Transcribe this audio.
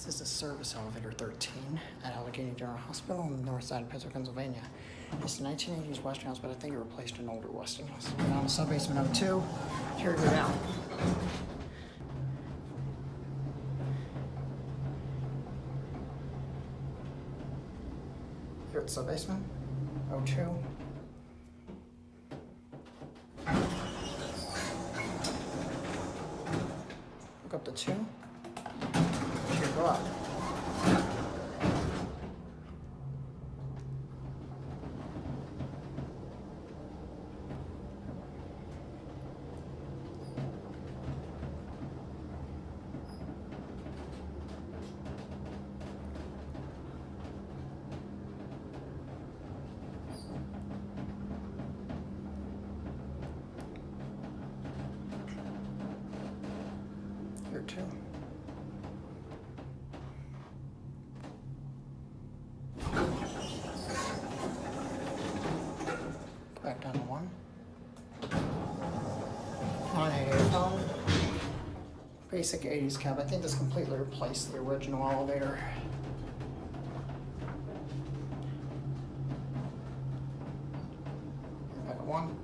This is a service elevator 13 at Allegheny General Hospital on the north side of Pittsburgh, Pennsylvania. It's a 1980s Westinghouse, but I think it replaced an older Westinghouse. We're on the sub-basement of 2. Here we go down. Here at the sub-basement, 02. Look up to 2. Here, go up. Here too. Back down to 1. 988 phone. Basic 80s cab. I think this completely replaced the original elevator. Back at 1.